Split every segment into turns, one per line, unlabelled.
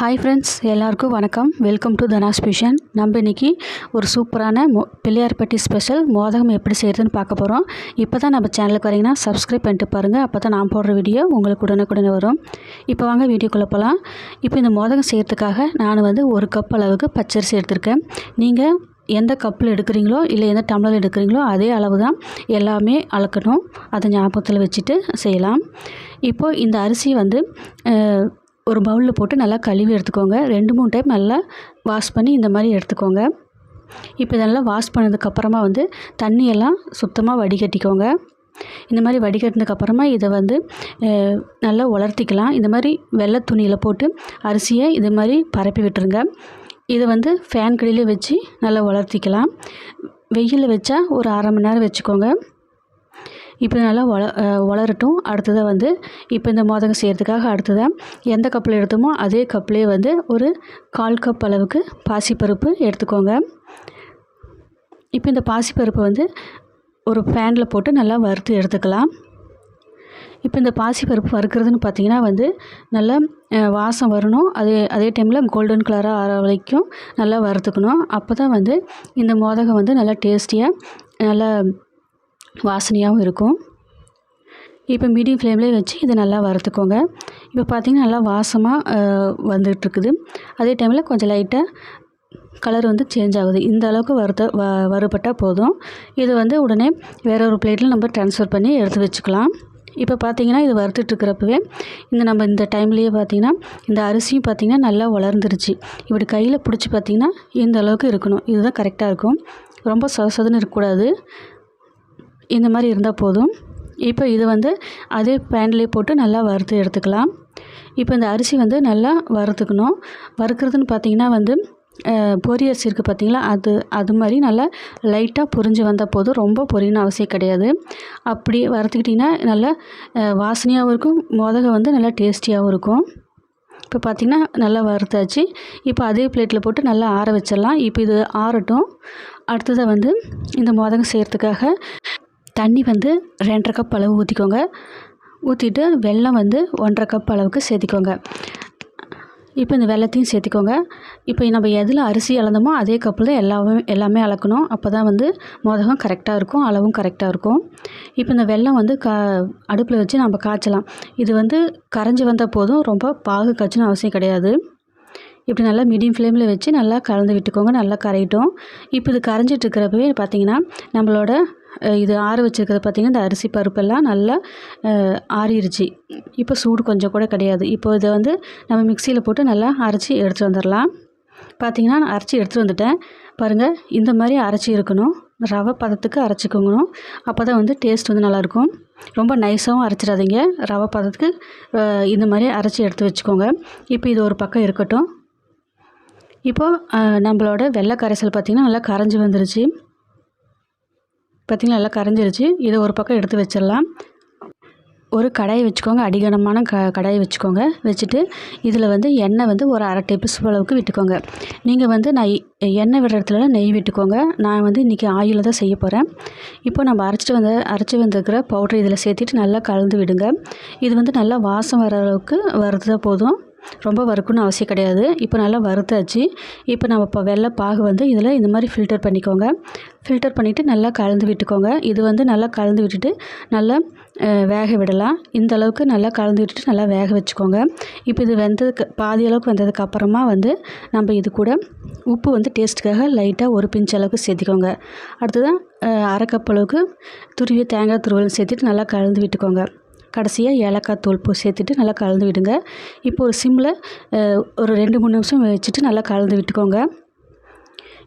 Hi friends, எல்லாருக்கும் வணக்கம். Welcome to Dhana's kitchen. நம்ம இன்றைக்கி ஒரு சூப்பரான பிள்ளையார்பட்டி ஸ்பெஷல் மோதகம் எப்படி செய்கிறதுன்னு பார்க்க போகிறோம். இப்போ தான் நம்ம சேனலுக்கு வரீங்கன்னா சப்ஸ்கிரைப் பண்ணிட்டு பாருங்கள். அப்போ தான் நான் போடுற வீடியோ உங்களுக்கு உடனுக்குடனே வரும். இப்போ வாங்க வீடியோக்குள்ளே போகலாம். இப்போ இந்த மோதகம் செய்கிறதுக்காக நான் ஒரு கப் அளவுக்கு பச்சரிசி எடுத்திருக்கேன். நீங்கள் எந்த கப்பில் எடுக்கிறீங்களோ இல்லை எந்த டம்ளர் எடுக்கிறீங்களோ அதே அளவு தான் எல்லாமே அளக்கணும். அதை ஞாபகத்தில் வச்சுட்டு செய்யலாம். இப்போது இந்த அரிசி ஒரு பவுலில் போட்டு நல்லா கழுவி எடுத்துக்கோங்க. 2-3 டைம் நல்லா வாஷ் பண்ணி இந்த மாதிரி எடுத்துக்கோங்க. இப்போ இதெல்லாம் வாஷ் பண்ணதுக்கப்புறமா தண்ணியெல்லாம் சுத்தமாக வடிகட்டிக்கோங்க. இந்த மாதிரி வடிகட்டினதுக்கப்புறமா இதை நல்லா உலர்த்திக்கலாம். இந்த மாதிரி வெள்ளை துணியில் போட்டு அரிசியை இது மாதிரி பரப்பி விட்டுருங்க. இதை ஃபேன் கடியில் வச்சு நல்லா உலர்த்திக்கலாம். வெயிலில் வச்சா ஒரு அரை மணி நேரம் வச்சுக்கோங்க. இப்போ நல்லா வளரட்டும். அடுத்ததாக இப்போ இந்த மோதகம் செய்கிறதுக்காக அடுத்ததாக எந்த கப்பில் எடுத்தோமோ அதே கப்லேயே ஒரு 1/4 கப் அளவுக்கு பாசிப்பருப்பு எடுத்துக்கோங்க. இப்போ இந்த பாசிப்பருப்பை ஒரு பேனில் போட்டு நல்லா வறுத்து எடுத்துக்கலாம். இப்போ இந்த பாசிப்பருப்பு வறுக்கிறதுன்னு பார்த்திங்கன்னா நல்லா வாசம் வரணும். அதே டைமில் கோல்டன் கலராக ஆற வரைக்கும் நல்லா வறுத்துக்கணும். அப்போ தான் இந்த மோதகம் நல்லா டேஸ்டியாக நல்லா வாசனையாகவும் இருக்கும். இப்போ மீடியம் ஃப்ளேம்லேயே வச்சு இதை நல்லா வறுத்துக்கோங்க. இப்போ பார்த்திங்கன்னா நல்லா வாசமாக வந்துட்டுருக்குது. அதே டைமில் கொஞ்சம் லைட்டாக கலர் சேஞ்ச் ஆகுது. இந்த அளவுக்கு வறுபட்டால் போதும். இது உடனே வேறு ஒரு பிளேட்டில் நம்ம ட்ரான்ஸ்ஃபர் பண்ணி எடுத்து வச்சுக்கலாம். இப்போ பார்த்திங்கன்னா இது வறுத்துட்ருக்கிறப்பவே இந்த டைம்லேயே பார்த்திங்கன்னா இந்த அரிசியும் பார்த்திங்கன்னா நல்லா வளர்ந்துருச்சு. இப்படி கையில் பிடிச்சி பார்த்திங்கன்னா இந்த அளவுக்கு இருக்கணும். இதுதான் கரெக்டாக இருக்கும். ரொம்ப சொதன்னு இருக்கக்கூடாது. இந்த மாதிரி இருந்தால் போதும். இப்போ இது அதே பேன்லேயே போட்டு நல்லா வறுத்து எடுத்துக்கலாம். இப்போ இந்த அரிசி நல்லா வறுத்துக்கணும். வறுக்கிறதுன்னு பார்த்திங்கன்னா பொரி அரிசி இருக்குது பார்த்திங்களா, அது மாதிரி நல்லா லைட்டாக பொரிஞ்சு வந்தால் போதும். ரொம்ப பொரியணும் அவசியம் கிடையாது. அப்படி வறுத்துக்கிட்டிங்கன்னா நல்லா வாசனையாகவும் இருக்கும். மோதகம் நல்லா டேஸ்டியாகவும் இருக்கும். இப்போ பார்த்திங்கன்னா நல்லா வறுத்தாச்சு. இப்போ அதே பிளேட்டில் போட்டு நல்லா ஆற வச்சிடலாம். இப்போ இது ஆறட்டும். அடுத்ததாக இந்த மோதகம் செய்கிறதுக்காக தண்ணி 2.5 கப் அளவு ஊற்றிக்கோங்க. ஊற்றிட்டு வெல்லம் 1.5 கப் அளவுக்கு சேர்த்திக்கோங்க. இப்போ இந்த வெல்லத்தையும் சேர்த்திக்கோங்க. இப்போ நம்ம எதில் அரிசி அளந்தோமோ அதே கப்பில் எல்லாமே அளக்கணும். அப்போ தான் மோதகம் கரெக்டாக இருக்கும், அளவும் கரெக்டாக இருக்கும். இப்போ இந்த வெல்லம் அடுப்பில் வச்சு நம்ம காய்ச்சலாம். இது கரைஞ்சி வந்தால் போதும். ரொம்ப பாகு காய்ச்சணும் அவசியம் கிடையாது. இப்படி நல்லா மீடியம் ஃப்ளேமில் வச்சு நல்லா கலந்து விட்டுக்கோங்க. நல்லா கரையிட்டோம். இப்போ இது கரைஞ்சிட்டு இருக்கிறப்பவே பார்த்திங்கன்னா நம்மளோட இது ஆற வச்சுருக்கிறது பார்த்திங்கன்னா இந்த அரிசி பருப்பெல்லாம் நல்லா ஆறிடுச்சு. இப்போ சூடு கொஞ்சம் கூட கிடையாது. இப்போ இதை நம்ம மிக்சியில் போட்டு நல்லா அரைச்சி எடுத்துகிட்டு வந்துடலாம். பார்த்திங்கன்னா நான் அரைச்சி எடுத்துகிட்டு வந்துட்டேன். பாருங்கள், இந்த மாதிரி அரைச்சி இருக்கணும். ரவை பதத்துக்கு அரைச்சிக்கோங்கணும். அப்போ தான் டேஸ்ட் நல்லாயிருக்கும். ரொம்ப நைஸாகவும் அரைச்சிடாதீங்க. ரவை பதத்துக்கு இந்த மாதிரி அரைச்சி எடுத்து வச்சுக்கோங்க. இப்போ இது ஒரு பக்கம் இருக்கட்டும். இப்போது நம்மளோட வெள்ளை கரைசல் பார்த்திங்கன்னா நல்லா கரைஞ்சி வந்துருச்சு. பார்த்திங்கன்னா நல்லா கரைஞ்சிருச்சு. இதை ஒரு பக்கம் எடுத்து வச்சிடலாம். ஒரு கடாயை வச்சுக்கோங்க. அடிகனமான கடாயை வச்சுக்கோங்க. வச்சுட்டு இதில் எண்ணெய் ஒரு 1/2 டேபிள் ஸ்பூன் அளவுக்கு விட்டுக்கோங்க. நீங்கள் நான் எண்ணெய் விடுற இடத்துல நெய் விட்டுக்கோங்க. நான் இன்றைக்கி ஆயிலில் தான் செய்ய போகிறேன். இப்போ நம்ம அரைச்சி வந்திருக்கிற பவுடர் இதில் சேர்த்துட்டு நல்லா கலந்து விடுங்க. இது நல்லா வாசம் வர அளவுக்கு வறுத்தா போதும். ரொம்ப வறுக்கணும்னு அவசியம் கிடையாது. இப்போ நல்லா வறுத்தாச்சு. இப்போ நம்ம வெள்ளை பாகு இதில் இந்த மாதிரி ஃபில்டர் பண்ணிக்கோங்க. ஃபில்டர் பண்ணிவிட்டு நல்லா கலந்து விட்டுக்கோங்க. இது நல்லா கலந்து விட்டுட்டு நல்லா வேக விடலாம். இந்த அளவுக்கு நல்லா கலந்து விட்டுட்டு நல்லா வேக வச்சுக்கோங்க. இப்போ இது பாதி அளவுக்கு வந்ததுக்கப்புறமா நம்ம இது கூட உப்பு டேஸ்ட்டுக்காக லைட்டாக ஒரு பிஞ்ச் அளவுக்கு சேர்த்திக்கோங்க. அடுத்ததான் 1/2 கப் அளவுக்கு துருவிய தேங்காய் துருவல் சேர்த்துட்டு நல்லா கலந்து விட்டுக்கோங்க. கடைசியாக ஏலக்காய் தூள் சேர்த்துட்டு நல்லா கலந்து விடுங்க. இப்போ ஒரு சிம்மில் ஒரு 2-3 நிமிஷம் வச்சுட்டு நல்லா கலந்து விட்டுக்கோங்க.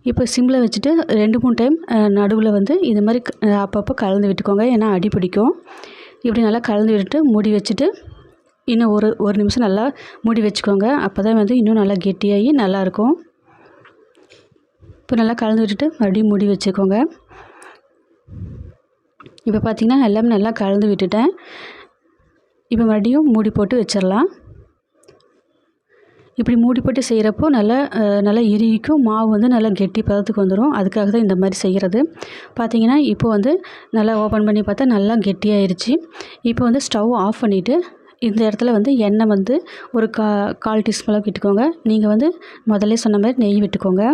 இப்போ சிம்மில் வச்சுட்டு 2-3 டைம் நடுவில் இது மாதிரி அப்பப்போ கலந்து விட்டுக்கோங்க. ஏன்னா அடி பிடிக்கும். இப்படி நல்லா கலந்து விட்டுட்டு மூடி வச்சுட்டு இன்னும் ஒரு நிமிஷம் நல்லா மூடி வச்சுக்கோங்க. அப்போ தான் இன்னும் நல்லா கெட்டியாகி நல்லாயிருக்கும். இப்போ நல்லா கலந்து விட்டுட்டு மறுபடியும் மூடி வச்சுக்கோங்க. இப்போ பார்த்திங்கன்னா எல்லாமே நல்லா கலந்து விட்டுட்டேன். இப்போ மறுபடியும் மூடி போட்டு வச்சிடலாம். இப்படி மூடி போட்டு செய்கிறப்போ நல்லா இறுகிக்கும். மாவு நல்லா கெட்டி பதத்துக்கு வந்துடும். அதுக்காக தான் இந்த மாதிரி செய்கிறது. பார்த்திங்கன்னா இப்போ நல்லா ஓப்பன் பண்ணி பார்த்தா நல்லா கெட்டியாயிருச்சு. இப்போ ஸ்டவ் ஆஃப் பண்ணிவிட்டு இந்த இடத்துல வந்து எண்ணெய் வந்து ஒரு 1/4 டீஸ்பூன் அளவுக்கு விட்டுக்கோங்க. நீங்கள் வந்து முதல்ல சொன்ன மாதிரி நெய் விட்டுக்கோங்க.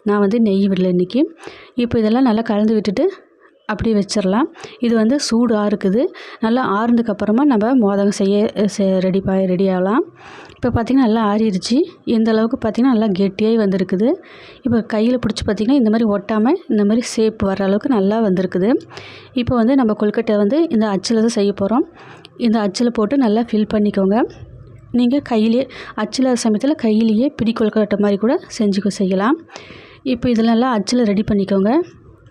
நான் வந்து நெய் விடல இன்றைக்கி. இப்போ இதெல்லாம் நல்லா கலந்து விட்டுட்டு அப்படியே வச்சிடலாம். இது வந்து சூடு ஆறுக்குது. நல்லா ஆறுனதுக்கப்புறமா நம்ம மோதகம் செய்ய ரெடி ஆகலாம். இப்போ பார்த்திங்கன்னா நல்லா ஆறிடுச்சு. இந்த அளவுக்கு பார்த்திங்கன்னா நல்லா கெட்டியாகி வந்திருக்குது. இப்போ கையில் பிடிச்சி பார்த்திங்கன்னா இந்த மாதிரி ஒட்டாமல் இந்த மாதிரி ஷேப் வர அளவுக்கு நல்லா வந்திருக்குது. இப்போ வந்து நம்ம கொழுக்கட்டை வந்து இந்த அச்சில் தான் செய்ய போகிறோம். இந்த அச்சில் போட்டு நல்லா ஃபில் பண்ணிக்கோங்க. நீங்கள் கையிலே அச்சில் சமயத்தில் கையிலேயே பிடி கொழுக்கட்டை மாதிரி கூட செய்யலாம். இப்போ இதெல்லாம் அச்சில் ரெடி பண்ணிக்கோங்க.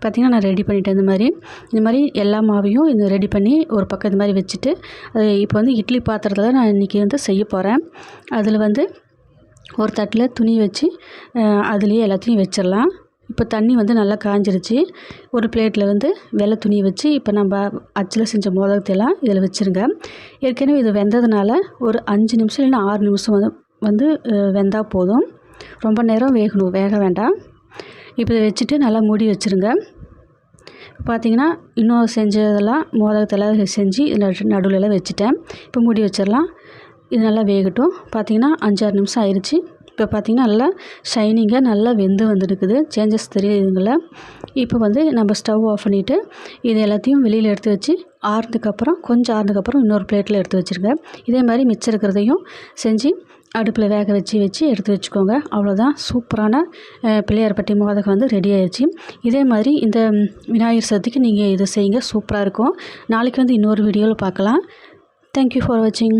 பார்த்திங்கன்னா நான் ரெடி பண்ணிட்டேன். இந்த மாதிரி எல்லா மாவையும் ரெடி பண்ணி ஒரு பக்கம் இந்த மாதிரி வச்சுட்டு இப்போ வந்து இட்லி பாத்திரத்தில் நான் இன்றைக்கி வந்து செய்ய போகிறேன். அதில் வந்து ஒரு தட்டில் துணி வச்சு அதுலேயே எல்லாத்தையும் வச்சிடலாம். இப்போ தண்ணி வந்து நல்லா காஞ்சிருச்சு. ஒரு பிளேட்டில் வந்து வெள்ளை துணி வச்சு இப்போ நம்ம அச்சில் செஞ்ச மோதகத்தையெல்லாம் இதில் வச்சுருங்க. ஏற்கனவே இது வெந்ததுனால ஒரு 5 நிமிஷம் இல்லைன்னா 6 நிமிஷம் வந்து வெந்தால் போதும். ரொம்ப நேரம் வேக வேண்டாம். இப்போ இதை வச்சுட்டு நல்லா மூடி வச்சுருங்க. பார்த்திங்கன்னா இன்னும் செஞ்சதெல்லாம் மோதகத்தெல்லாம் செஞ்சு நடுவிலலாம் வச்சுட்டேன். இப்போ மூடி வச்சிடலாம். இது நல்லா வேகட்டும். பார்த்திங்கன்னா 5-6 நிமிஷம் ஆயிடுச்சு. இப்போ பார்த்திங்கன்னா நல்லா ஷைனிங்காக நல்லா வந்துருக்குது. சேஞ்சஸ் தெரியுதுங்களா? இப்போ வந்து நம்ம ஸ்டவ் ஆஃப் பண்ணிவிட்டு இது எல்லாத்தையும் வெளியில் எடுத்து வச்சு கொஞ்சம் ஆறுனதுக்கப்புறம் இன்னொரு பிளேட்டில் எடுத்து வச்சுருங்க. இதே மாதிரி மிச்சம் இருக்கிறதையும் செஞ்சு அடுப்பில் வேக வச்சு எடுத்து வச்சுக்கோங்க. அவ்வளோதான், சூப்பரான பிள்ளையார்பட்டி மோதகம் வந்து ரெடி ஆயிடுச்சு. இதே மாதிரி இந்த விநாயகர் சதுர்த்திக்கு நீங்கள் இதை செய்யுங்க, சூப்பராக இருக்கும். நாளைக்கு வந்து இன்னொரு வீடியோவில் பார்க்கலாம். தேங்க்யூ ஃபார் வாட்சிங்.